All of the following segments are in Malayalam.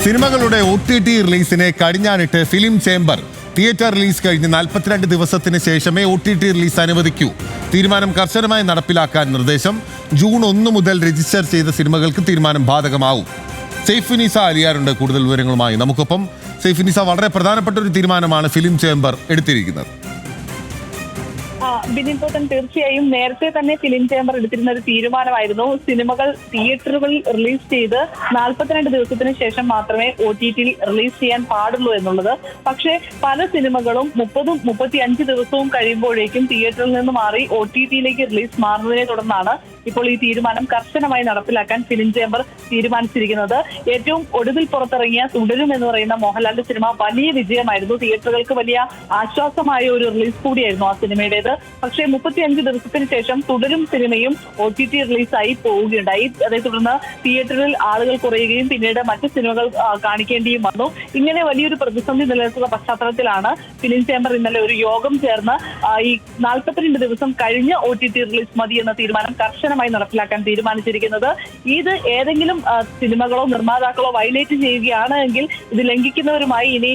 സിനിമകളുടെ OTT റിലീസിനെ കടിഞ്ഞാണിട്ട് ഫിലിം ചേംബർ. തിയേറ്റർ റിലീസ് കഴിഞ്ഞ് 42 ദിവസത്തിന് ശേഷമേ OTT റിലീസ് അനുവദിക്കൂ. തീരുമാനം കർശനമായി നടപ്പിലാക്കാൻ നിർദ്ദേശം. ജൂൺ 1 മുതൽ രജിസ്റ്റർ ചെയ്ത സിനിമകൾക്ക് തീരുമാനം ബാധകമാവും. സൈഫുനിസ അലിയാറുണ്ട് കൂടുതൽ വിവരങ്ങളുമായി നമുക്കൊപ്പം. സൈഫുനിസ, വളരെ പ്രധാനപ്പെട്ട ഒരു തീരുമാനമാണ് ഫിലിം ചേംബർ എടുത്തിരിക്കുന്നത്. ബിനിൻ, തീർച്ചയായും നേരത്തെ തന്നെ ഫിലിം ചേംബർ എടുത്തിരുന്ന ഒരു തീരുമാനമായിരുന്നു സിനിമകൾ തിയേറ്ററുകളിൽ റിലീസ് ചെയ്ത് 42 ദിവസത്തിന് ശേഷം മാത്രമേ OTT റിലീസ് ചെയ്യാൻ പാടുള്ളൂ എന്നുള്ളത്. പക്ഷേ പല സിനിമകളും 30-35 ദിവസവും കഴിയുമ്പോഴേക്കും തിയേറ്ററിൽ നിന്ന് മാറി OTT റിലീസ് മാറുന്നതിനെ തുടർന്നാണ് ഇപ്പോൾ ഈ തീരുമാനം കർശനമായി നടപ്പിലാക്കാൻ ഫിലിം ചേംബർ തീരുമാനിച്ചിരിക്കുന്നത്. ഏറ്റവും ഒടുവിൽ പുറത്തിറങ്ങിയ തുടരും എന്ന് പറയുന്ന മോഹൻലാലിന്റെ സിനിമ വലിയ വിജയമായിരുന്നു. തിയേറ്ററുകൾക്ക് വലിയ ആശ്വാസമായ ഒരു റിലീസ് കൂടിയായിരുന്നു ആ സിനിമയുടേത്. പക്ഷേ 35 ദിവസത്തിന് ശേഷം തുടരും സിനിമയും OTT റിലീസായി പോവുകയുണ്ടായി. അതേ തുടർന്ന് തിയേറ്ററിൽ ആളുകൾ കുറയുകയും പിന്നീട് മറ്റ് സിനിമകൾ കാണിക്കേണ്ടിയും വന്നു. ഇങ്ങനെ വലിയൊരു പ്രതിസന്ധി നിലനിൽക്കുന്ന പശ്ചാത്തലത്തിലാണ് ഫിലിം ചേംബർ ഇന്നലെ ഒരു യോഗം ചേർന്ന് ഈ 42 ദിവസം കഴിഞ്ഞ് OTT റിലീസ് മതി എന്ന തീരുമാനം കർശനമായി നടപ്പിലാക്കാൻ തീരുമാനിച്ചിരിക്കുന്നത്. ഇത് ഏതെങ്കിലും സിനിമകളോ നിർമ്മാതാക്കളോ വയലേറ്റ് ചെയ്യുകയാണ് എങ്കിൽ ഇത് ലംഘിക്കുന്നവരുമായി ഇനി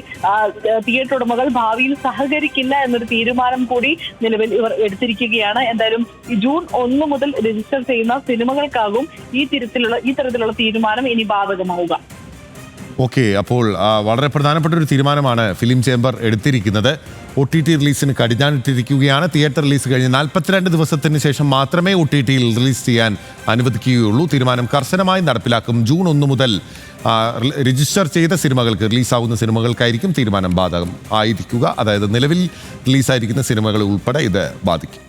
തിയേറ്റർ ഉടമകൾ ഭാവിയിൽ സഹകരിക്കില്ല എന്നൊരു തീരുമാനം കൂടി നിലവിൽ ഇവർ എടുത്തിരിക്കുകയാണ്. എന്തായാലും ജൂൺ 1 മുതൽ രജിസ്റ്റർ ചെയ്യുന്ന സിനിമകൾക്കാകും ഈ തരത്തിലുള്ള തീരുമാനം ഇനി ബാധകമാവുക. ഓക്കെ, അപ്പോൾ വളരെ പ്രധാനപ്പെട്ട ഒരു തീരുമാനമാണ് ഫിലിം ചേംബർ എടുത്തിരിക്കുന്നത്. OTT റിലീസിന് കടിഞ്ഞാണിട്ടിരിക്കുകയാണ്. തിയേറ്റർ റിലീസ് കഴിഞ്ഞ് 42 ദിവസത്തിന് ശേഷം മാത്രമേ OTT റിലീസ് ചെയ്യാൻ അനുവദിക്കുകയുള്ളൂ. തീരുമാനം കർശനമായി നടപ്പിലാക്കും. ജൂൺ 1 മുതൽ രജിസ്റ്റർ ചെയ്ത സിനിമകൾക്ക്, റിലീസാവുന്ന സിനിമകൾക്കായിരിക്കും തീരുമാനം ബാധകം ആയിരിക്കുക. അതായത് നിലവിൽ റിലീസായിരിക്കുന്ന സിനിമകൾ ഉൾപ്പെടെ ഇത് ബാധിക്കും.